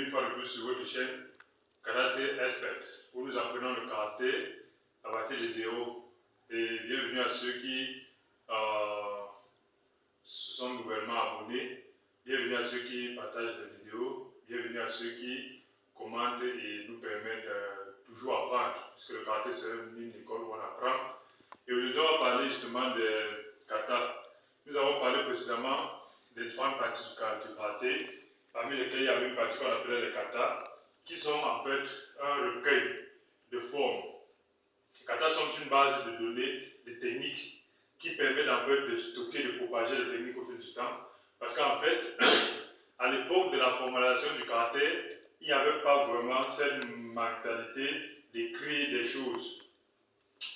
une fois de plus sur votre chaîne Karaté Expert, où nous apprenons le karaté à partir de zéro. Et bienvenue à ceux qui se sont nouvellement abonnés, bienvenue à ceux qui partagent les vidéos, bienvenue à ceux qui commentent et nous permettent de toujours apprendre, puisque le karaté c'est une école où on apprend. Et aujourd'hui on va parler justement des katas. Nous avons parlé précédemment des différentes parties du karaté, parmi lesquelles il y avait une partie qu'on appelait les katas, qui sont en fait un recueil de formes. Les katas sont une base de données, de techniques, qui permettent en fait de stocker, de propager les techniques au fil du temps. Parce qu'en fait, à l'époque de la formalisation du karaté, il n'y avait pas vraiment cette mentalité d'écrire des choses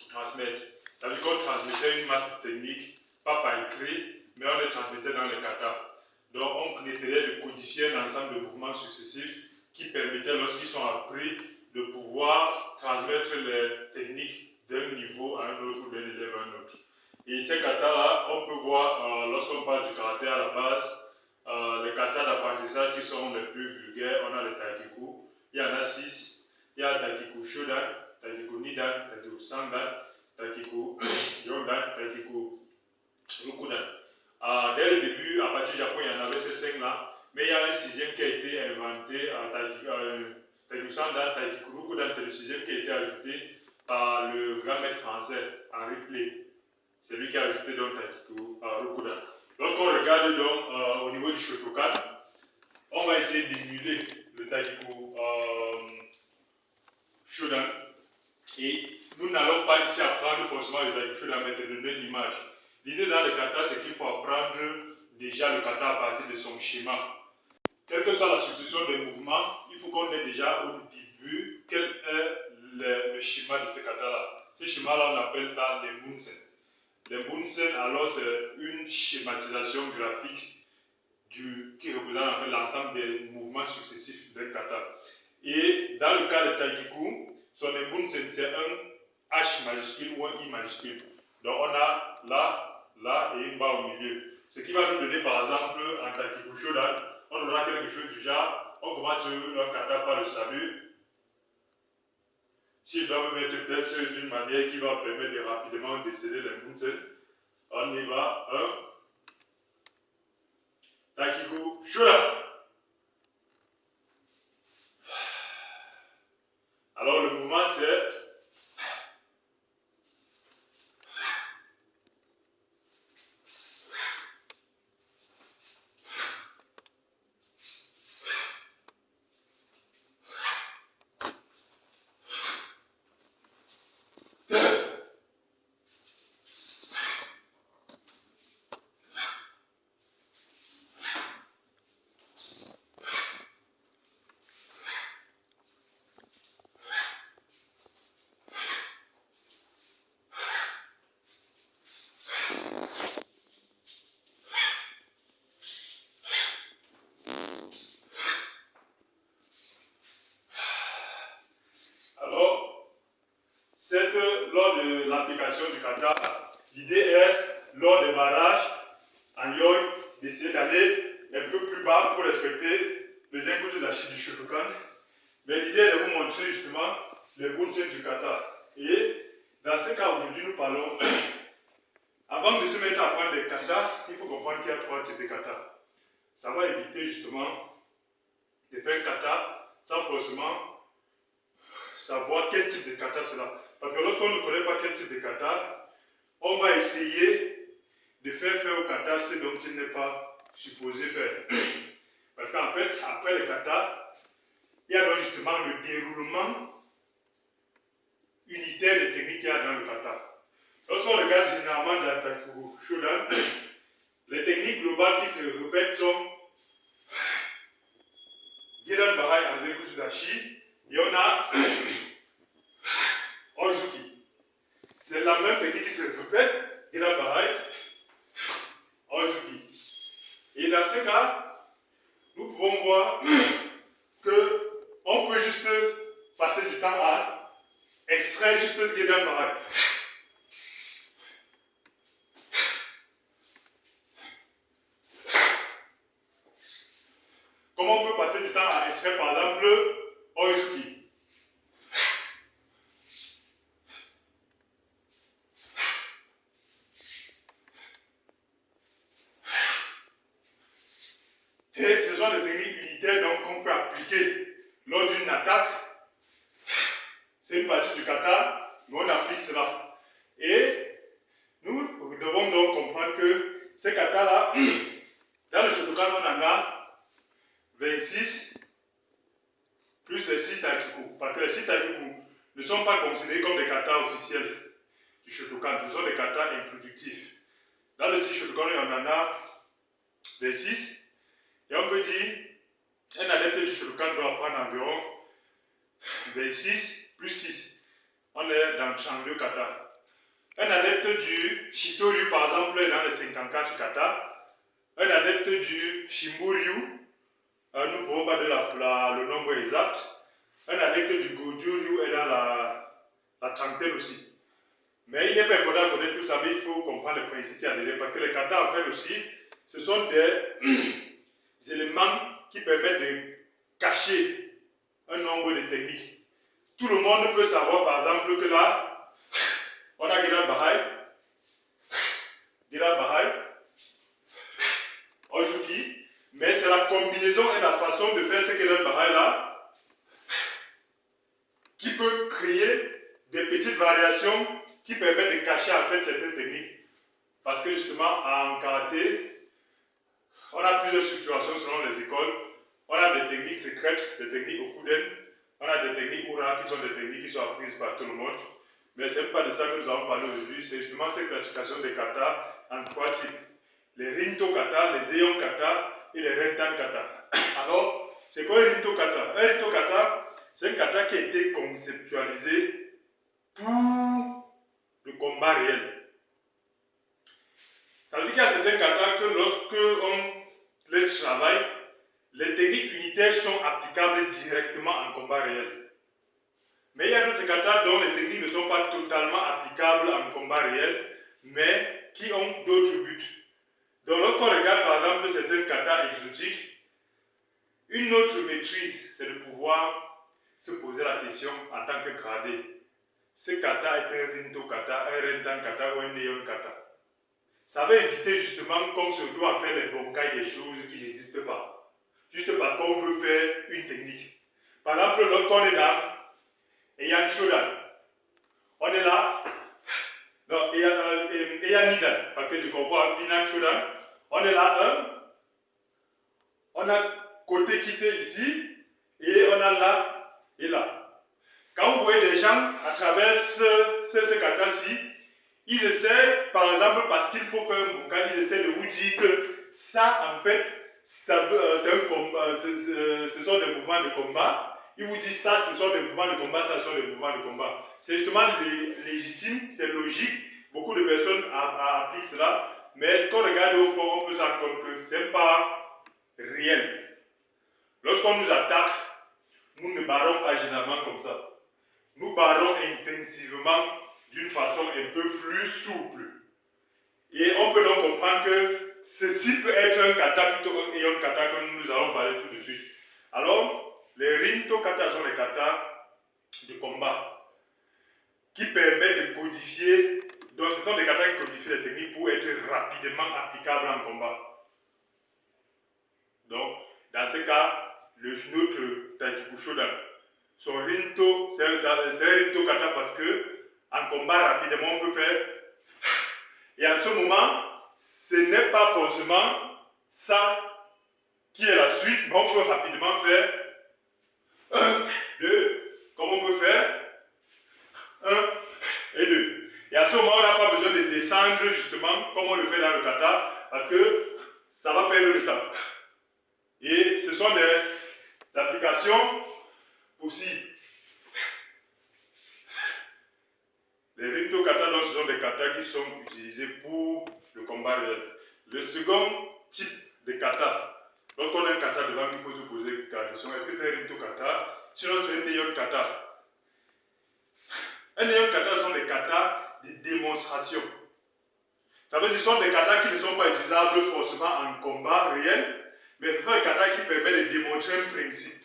pour transmettre. C'est-à-dire qu'on transmettait une masse de techniques, pas par écrit, mais on les transmettait dans les katas. Donc on essayait de codifier un ensemble de mouvements successifs qui permettaient, lorsqu'ils sont appris, de pouvoir transmettre les techniques d'un niveau à un autre ou d'un élève à un autre. Et ces katas-là, on peut voir, lorsqu'on parle du karaté à la base, les katas d'apprentissage qui sont les plus vulgaires, on a le Taikiku, il y en a 6, il y a Taikiku Shodan, Taikiku Nidan, Taikiku Sandan, Taikiku Yondan, Taikiku Rukudan. Dès le début, à partir du Japon, il y en avait ces 5-là, mais il y a un 6e qui a été inventé, Taikiku Sandan, Taikiku Rukudan, c'est le 6e qui a été ajouté par le grand maître français, Henri Plé. C'est lui qui a ajouté donc Taikiku Rukudan. Lorsqu'on regarde donc au niveau du Shotokan, on va essayer d'émuler le Taikiku Shodan. Et nous n'allons pas ici apprendre forcément le Taikiku Shodan, mais c'est de donner l'image. L'idée dans le kata, c'est qu'il faut apprendre déjà le kata à partir de son schéma. Quelle que soit la succession des mouvements, il faut qu'on ait déjà au début quel est le schéma de ce kata-là. Ce schéma-là, on appelle ça les bunsen. Les bunsen, alors, c'est une schématisation graphique qui représente en fait l'ensemble des mouvements successifs d'un kata. Et dans le cas de Taikiku, son bunsen, c'est un H majuscule ou un I majuscule. Donc on a là et une barre au milieu. Ce qui va nous donner par exemple en Taikiku Shodan, on aura quelque chose du genre, on commence un kata par le salut. S'il doit me mettre peut-être d'une manière qui va permettre de rapidement déceler les bunsen, on y va, 1, Taikiku Shodan. Alors le mouvement c'est lors de l'application du kata, l'idée est, lors des barrages, en yoi, d'essayer d'aller un peu plus bas pour respecter les impulsions de la chute du Shotokan. Mais l'idée est de vous montrer justement les bunsen du kata. Et dans ce cas, aujourd'hui, nous parlons, avant de se mettre à apprendre des katas, il faut comprendre qu'il y a 3 types de katas. Ça va éviter justement de faire un kata sans forcément savoir quel type de kata c'est là. Parce que lorsqu'on ne connaît pas quel type de kata, on va essayer de faire au kata ce dont il n'est pas supposé faire. Parce qu'en fait, après le kata, il y a donc justement le déroulement unitaire des techniques qu'il y a dans le kata. Lorsqu'on regarde généralement dans le Taikiku Shodan, les techniques globales qui se répètent sont Gedan Barai Anzeku Sudashi, et on a Ozuki. C'est la même technique qui se répète, Gedan Barai, Ozuki. Et dans ce cas, nous pouvons voir qu'on peut juste passer du temps à extraire juste le Gedan Barai. Comment on peut passer du temps à extraire par exemple exemple, Oisuki. Et ce sont des techniques unitaires donc qu'on peut appliquer lors d'une attaque. C'est une partie du kata, mais on applique cela. Et nous devons donc comprendre que ces katas-là, dans le Shotokan, on en a 26 plus les 6 Taikiku. Parce que les 6 Taikiku ne sont pas considérés comme des katas officiels du Shotokan, ce sont des katas introductifs. Dans le 6 Shotokan, on en a 26. Et on peut dire, un adepte du Shotokan doit apprendre environ 26 plus 6. On est dans le 32 kata. Un adepte du Shitoryu, par exemple, est dans les 54 kata. Un adepte du Shimburyu, nous ne pouvons pas donner le nombre exact. Un adepte du Gojuryu est dans la trentaine aussi. Mais il n'est pas important de connaître tout ça, mais il faut comprendre les principes qu'il y a derrière. Parce que les katas, en fait aussi, ce sont des éléments qui permettent de cacher un nombre de techniques. Tout le monde peut savoir, par exemple, que là, on a Giran Bahai, Oizuki, mais c'est la combinaison et la façon de faire ce Giran Bahai là qui peut créer des petites variations qui permettent de cacher en fait certaines techniques. Parce que justement, en karaté, on a plusieurs structurations selon les écoles. On a des techniques secrètes, des techniques Okuden, on a des techniques Ura qui sont des techniques qui sont apprises par tout le monde. Mais ce n'est pas de ça que nous allons parler aujourd'hui, c'est justement cette classification des katas en 3 types. Les Rinto kata, les Eion kata et les Rentan kata. Alors, c'est quoi un Rinto kata? Un Rinto kata, c'est un kata qui a été conceptualisé pour le combat réel. Ça veut dire qu'il y a certains katas que lorsque on les travaille, les techniques unitaires sont applicables directement en combat réel. Mais il y a d'autres katas dont les techniques ne sont pas totalement applicables en combat réel, mais qui ont d'autres buts. Donc lorsqu'on regarde par exemple certains katas exotiques, une autre maîtrise, c'est de pouvoir se poser la question en tant que gradé. Ce kata est un Rinto kata, un Rentan kata ou un Eion kata. Ça va éviter justement qu'on se doit faire les bonkai des choses qui n'existent pas. Juste parce qu'on veut faire une technique. Par exemple, lorsqu'on est dans Eian Shodan, on est là, non, Eian Nidan, parce que tu comprends, Eian Shodan, on est là, on a côté quitté ici, et on a là et là. Quand vous voyez des gens à travers ce kata-ci, ils essaient, par exemple, parce qu'il faut faire un bonkai, ils essaient de vous dire que ça, en fait, ce sont des mouvements de combat. Ils vous disent ça, ce sont des mouvements de combat, ça, ce sont des mouvements de combat. C'est justement légitime, c'est logique. Beaucoup de personnes appliquent cela. Mais quand on regarde au fond, on peut se rendre compte que ce n'est pas réel. Lorsqu'on nous attaque, nous ne barrons pas généralement comme ça. Nous barrons intensivement d'une façon un peu plus souple. Et on peut donc comprendre que ceci peut être un kata plutôt qu'un Eion kata que nous allons parler tout de suite. Alors, les Rinto kata sont les katas de combat qui permettent de codifier, donc ce sont des katas qui codifient les techniques pour être rapidement applicables en combat. Donc, dans ce cas, notre Taikiku Shodan, son Rinto, c'est un Rinto kata parce que en combat rapidement on peut faire. Et en ce moment, ce n'est pas forcément ça qui est la suite, mais on peut rapidement faire 1, 2, comme on peut faire 1 et 2. Et à ce moment, on n'a pas besoin de descendre justement comme on le fait dans le kata, parce que ça va perdre le temps. Et ce sont des applications possibles. Les Rinto kata, donc, ce sont des katas qui sont utilisés pour le combat réel. Le second type de kata, lorsqu'on a un kata devant, il faut se poser la question, est-ce que c'est un Rinto kata? Sinon, c'est un Eion kata. Un Eion kata sont des katas de démonstration. Ça veut dire que ce sont des katas qui ne sont pas utilisables forcément en combat réel, mais ce sont des katas qui permettent de démontrer un principe.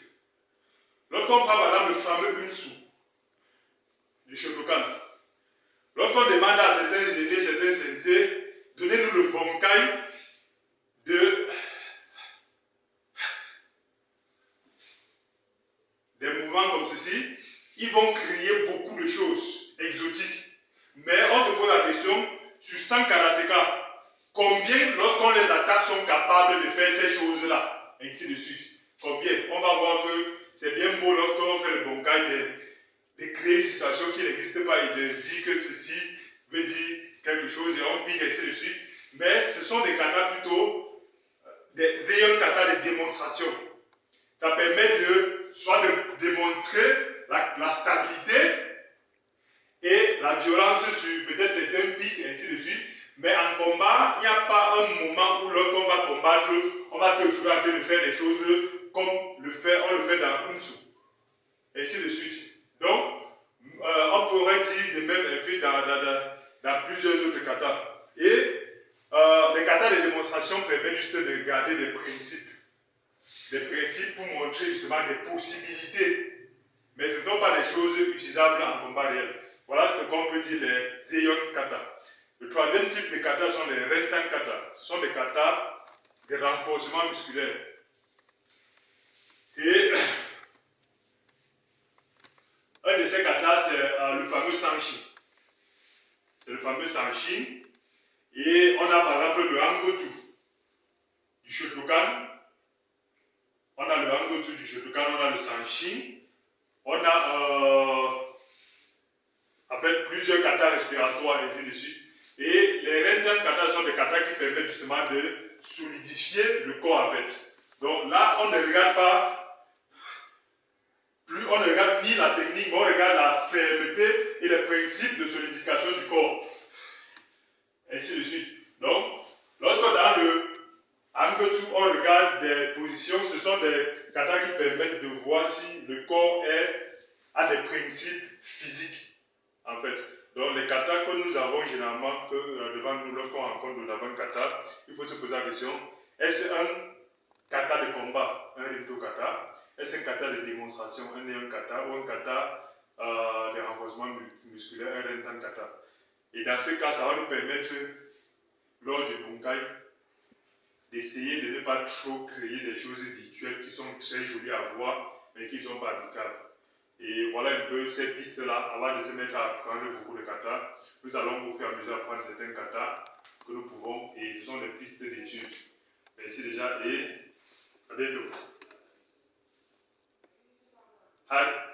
Lorsqu'on prend par exemple le fameux Unsu du Shotokan, lorsqu'on demande à certains aînés, certains sensei, donnez-nous le bonkai des mouvements comme ceci, ils vont créer beaucoup de choses exotiques. Mais on se pose la question, sur 100 karatékas, combien, lorsqu'on les attaque, sont capables de faire ces choses-là, ainsi de suite. Combien? On va voir que c'est bien beau lorsqu'on fait le bonkai de créer une situation qui n'existe pas et de dire que ceci veut dire quelque chose et on pique ainsi de suite. Mais ce sont des katas plutôt, des réels katas de démonstration. Ça permet soit de démontrer la stabilité et la violence sur peut-être certains pics, ainsi de suite. Mais en combat, il n'y a pas un moment où lorsqu'on va combattre, on va se retrouver en train de faire des choses comme on le fait dans Unsu, ainsi de suite. Donc, on pourrait dire de même effet dans plusieurs autres katas. Et les katas de démonstration permettent juste de garder des principes. Des principes pour montrer justement des possibilités. Mais ce ne sont pas des choses utilisables en combat réel. Voilà ce qu'on peut dire les Zeion kata. Le troisième type de kata sont les Rentan kata. Ce sont des katas de renforcement musculaire. Et un de ces katas, c'est le fameux Sanshin. C'est le fameux Sanshin. Et on a par exemple le Hangotu du Shotokan. On a le Hangotu du Shotokan, on a le Sanshin. On a en fait plusieurs katas respiratoires, ainsi de suite. Et les Rentan katas sont des katas qui permettent justement de solidifier le corps en fait. Donc là, on ne regarde pas, on ne regarde ni la technique, mais on regarde la fermeté et les principes de solidification du corps. Ainsi de suite. Donc, lorsque dans le Hangotu, on regarde des positions, ce sont des katas qui permettent de voir si le corps a des principes physiques, en fait. Donc, les katas que nous avons généralement devant nous, lorsqu'on rencontre un kata, il faut se poser la question, est-ce un kata de combat, un Rinto kata? Est-ce un kata de démonstration, un Neon kata, ou un kata de renforcement musculaire, un Rentan kata? Et dans ce cas, ça va nous permettre, lors du bunkai, d'essayer de ne pas trop créer des choses virtuelles qui sont très jolies à voir, mais qui ne sont pas applicables. Et voilà un peu ces pistes-là, avant de se mettre à apprendre beaucoup de katas. Nous allons au fur et à mesure apprendre certains katas que nous pouvons, et ce sont des pistes d'études. Merci déjà et à bientôt. Hi.